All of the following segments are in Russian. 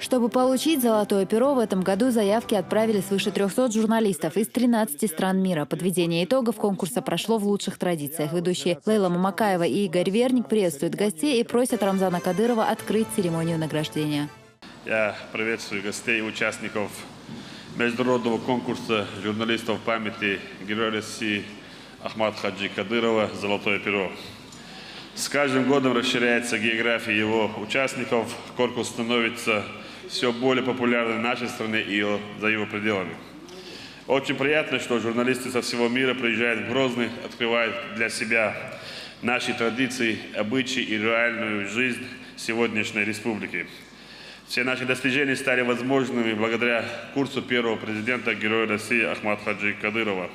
Чтобы получить «Золотое перо», в этом году заявки отправили свыше 300 журналистов из 13 стран мира. Подведение итогов конкурса прошло в лучших традициях. Ведущие Лейла Мамакаева и Игорь Верник приветствуют гостей и просят Рамзана Кадырова открыть церемонию награждения. Я приветствую гостей и участников международного конкурса журналистов памяти Героя России Ахмата Хаджи Кадырова «Золотое перо». С каждым годом расширяется география его участников, конкурс становится все более популярным в нашей стране и за его пределами. Очень приятно, что журналисты со всего мира приезжают в Грозный, открывают для себя наши традиции, обычаи и реальную жизнь сегодняшней республики. Все наши достижения стали возможными благодаря курсу первого президента Героя России Ахмата Хаджи Кадырова.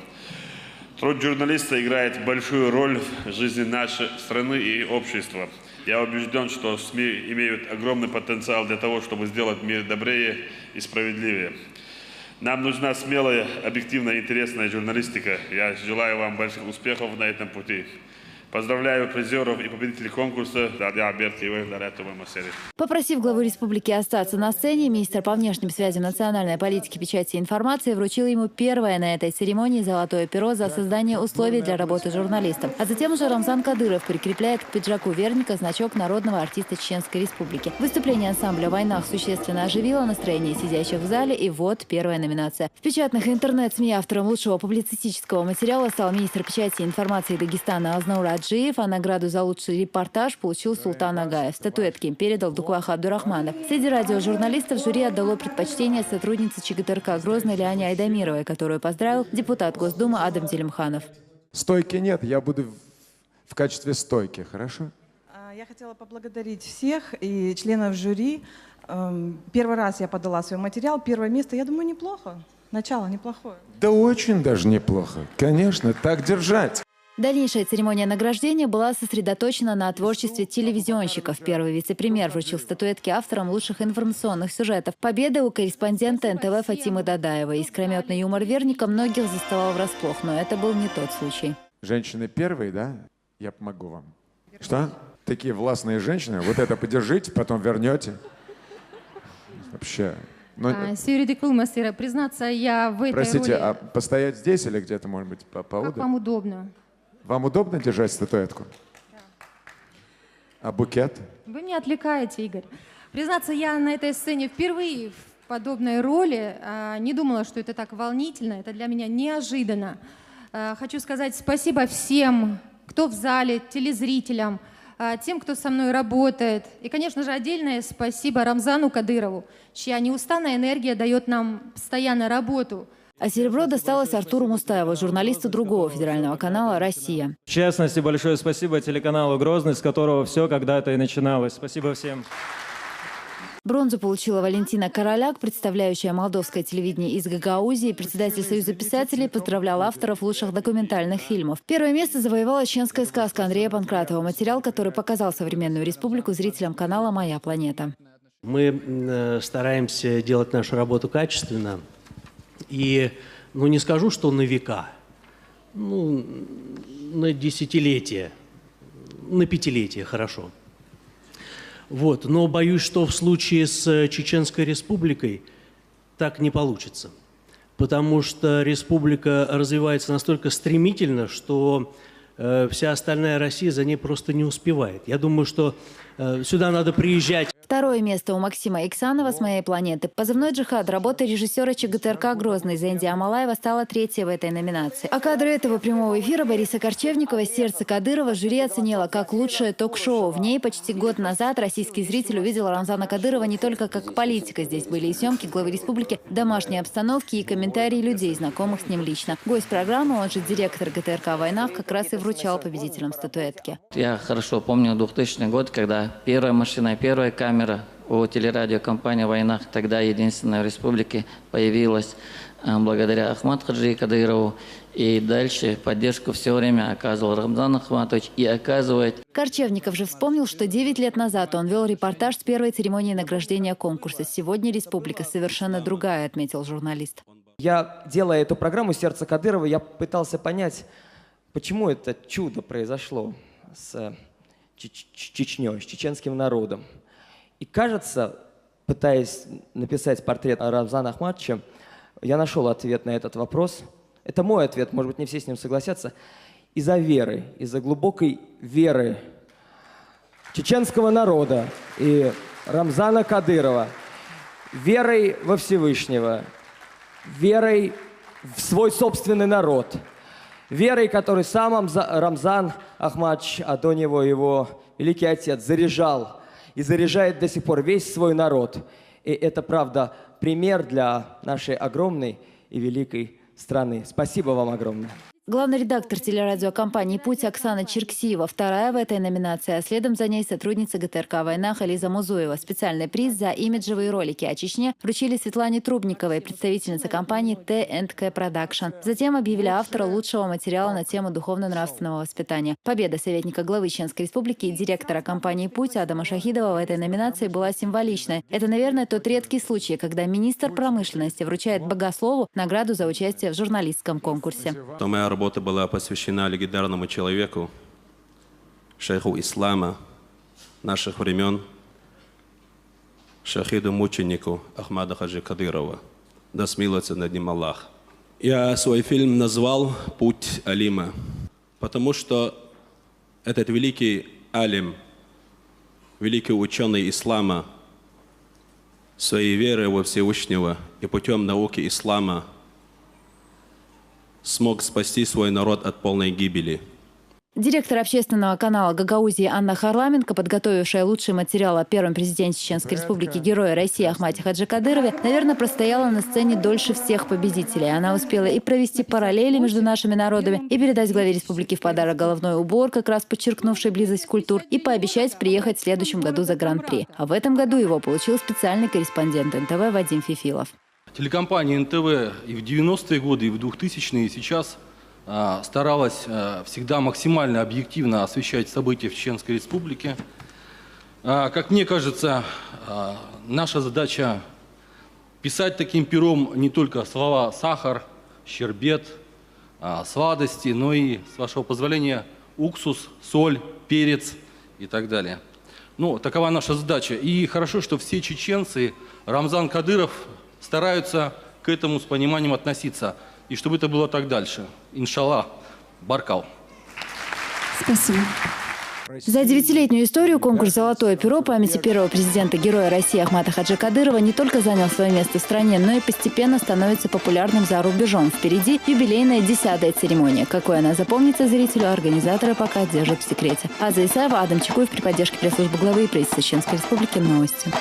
Труд журналиста играет большую роль в жизни нашей страны и общества. Я убежден, что СМИ имеют огромный потенциал для того, чтобы сделать мир добрее и справедливее. Нам нужна смелая, объективная, интересная журналистика. Я желаю вам больших успехов на этом пути. Поздравляю призеров и победителей конкурса. Попросив главу республики остаться на сцене, министр по внешним связям, национальной политики, печати и информации вручил ему первое на этой церемонии «Золотое перо» за создание условий для работы журналистов. А затем уже Рамзан Кадыров прикрепляет к пиджаку Верника значок народного артиста Чеченской республики. Выступление ансамбля «Войнах» существенно оживило настроение сидящих в зале, и вот первая номинация. В печатных и интернет-СМИ автором лучшего публицистического материала стал министр печати и информации Дагестана Азнаур Аджиев, а награду за лучший репортаж получил Султан Агаев. Статуэтки им передал Дукуах Абдурахманов. Среди радиожурналистов жюри отдало предпочтение сотруднице ЧГТРК Грозный Лиане Айдамировой, которую поздравил депутат Госдумы Адам Делимханов. Стойки нет, я буду в качестве стойки, хорошо? Я хотела поблагодарить всех и членов жюри. Первый раз я подала свой материал, первое место, я думаю, неплохо. Начало неплохое. Да очень даже неплохо. Конечно, так держать. Дальнейшая церемония награждения была сосредоточена на творчестве телевизионщиков. Первый вице-премьер вручил статуэтки авторам лучших информационных сюжетов. Победа у корреспондента НТВ Фатимы Дадаевой. Искрометный юмор Верника многих заставал врасплох, но это был не тот случай. Женщины первые, да? Я помогу вам. Что? Такие властные женщины. Вот это подержите, потом вернете. Вообще. Но... Признаться, я в этой Простите, роли... а постоять здесь или где-то, может быть, поудобнее? Как вам удобно? Вам удобно держать статуэтку? Да. А букет? Вы меня отвлекаете, Игорь. Признаться, я на этой сцене впервые в подобной роли. Не думала, что это так волнительно. Это для меня неожиданно. Хочу сказать спасибо всем, кто в зале, телезрителям, тем, кто со мной работает. И, конечно же, отдельное спасибо Рамзану Кадырову, чья неустанная энергия дает нам постоянно работу. А серебро досталось Артуру Мустаеву, журналисту другого федерального канала «Россия». В частности, большое спасибо телеканалу «Грозный», с которого все когда-то и начиналось. Спасибо всем. Бронзу получила Валентина Короляк, представляющая молдовское телевидение из Гагаузии. Председатель Союза писателей поздравлял авторов лучших документальных фильмов. Первое место завоевала «Чеченская сказка» Андрея Панкратова, материал, который показал современную республику зрителям канала «Моя планета». Мы стараемся делать нашу работу качественно. И, не скажу, что на века, на десятилетия, на пятилетия, хорошо. Вот. Но боюсь, что в случае с Чеченской республикой так не получится. Потому что республика развивается настолько стремительно, что вся остальная Россия за ней просто не успевает. Я думаю, что сюда надо приезжать. Второе место у Максима Иксанова с «Моей планеты». Позывной «Джихад» работа режиссера ЧГТРК «Грозный» Зенди Амалаева стала третьей в этой номинации. А кадры этого прямого эфира Бориса Корчевникова «Сердце Кадырова» жюри оценило как лучшее ток-шоу. В ней почти год назад российский зритель увидел Рамзана Кадырова не только как политика. Здесь были и съемки главы республики, домашние обстановки и комментарии людей, знакомых с ним лично. Гость программы, он же директор ГТРК «Войнах», как раз и вручал победителям статуэтки. Я хорошо помню 2000 год, когда первая машина, первая камера у телерадиокомпании «Войнах», тогда единственная в республике, появилась благодаря Ахмату Хаджи Кадырову. И дальше поддержку все время оказывал Рамзан Ахматович и оказывает. Корчевников же вспомнил, что 9 лет назад он вел репортаж с первой церемонии награждения конкурса. Сегодня республика совершенно другая, отметил журналист. Я, делая эту программу «Сердце Кадырова», я пытался понять, почему это чудо произошло с Чечней, с чеченским народом. И кажется, пытаясь написать портрет Рамзана Ахматовича, я нашел ответ на этот вопрос. Это мой ответ, может быть, не все с ним согласятся. Из-за веры, из-за глубокой веры чеченского народа и Рамзана Кадырова, верой во Всевышнего, верой в свой собственный народ, верой, которой сам Рамзан Ахматович, а до него его великий отец, заряжал и заряжает до сих пор весь свой народ. И это, правда, пример для нашей огромной и великой страны. Спасибо вам огромное. Главный редактор телерадиокомпании «Путь» Оксана Черксиева, вторая в этой номинации, а следом за ней сотрудница ГТРК «Войнах» Лиза Музуева. Специальный приз за имиджевые ролики о Чечне вручили Светлане Трубниковой, представительнице компании T&K Production. Затем объявили автора лучшего материала на тему духовно-нравственного воспитания. Победа советника главы Чеченской Республики и директора компании «Путь» Адама Шахидова в этой номинации была символичной. Это, наверное, тот редкий случай, когда министр промышленности вручает богослову награду за участие в журналистском конкурсе. Работа была посвящена легендарному человеку, шейху ислама наших времен, шахиду-мученику Ахмаду Хаджи Кадырова. Да смилуется над ним Аллах. Я свой фильм назвал «Путь Алима», потому что этот великий алим, великий ученый ислама, своей верой во Всевышнего и путем науки ислама смог спасти свой народ от полной гибели. Директор общественного канала «Гагаузия» Анна Харламенко, подготовившая лучший материал о первом президенте Чеченской Республики, герое России Ахмате Хаджи Кадырове, наверное, простояла на сцене дольше всех победителей. Она успела и провести параллели между нашими народами, и передать главе республики в подарок головной убор, как раз подчеркнувший близость культур, и пообещать приехать в следующем году за Гран-при. А в этом году его получил специальный корреспондент НТВ Вадим Фифилов. Телекомпания НТВ и в 90-е годы, и в 2000-е, и сейчас старалась всегда максимально объективно освещать события в Чеченской Республике. Как мне кажется, наша задача писать таким пером не только слова «сахар», «щербет», «сладости», но и, с вашего позволения, уксус, соль, перец и так далее. Ну, такова наша задача. И хорошо, что все чеченцы, Рамзан Кадыров, стараются к этому с пониманием относиться. И чтобы это было так дальше. Иншаллах. Баркал. Спасибо. За 9-летнюю историю конкурс «Золотое перо» памяти первого президента, героя России Ахмата Хаджи Кадырова не только занял свое место в стране, но и постепенно становится популярным за рубежом. Впереди юбилейная 10-я церемония. Какой она запомнится зрителю, организаторы пока держат в секрете. Аза Исаева, Адам Чекуев при поддержке пресс-службы главы и правительства Чеченской Республики. Новости.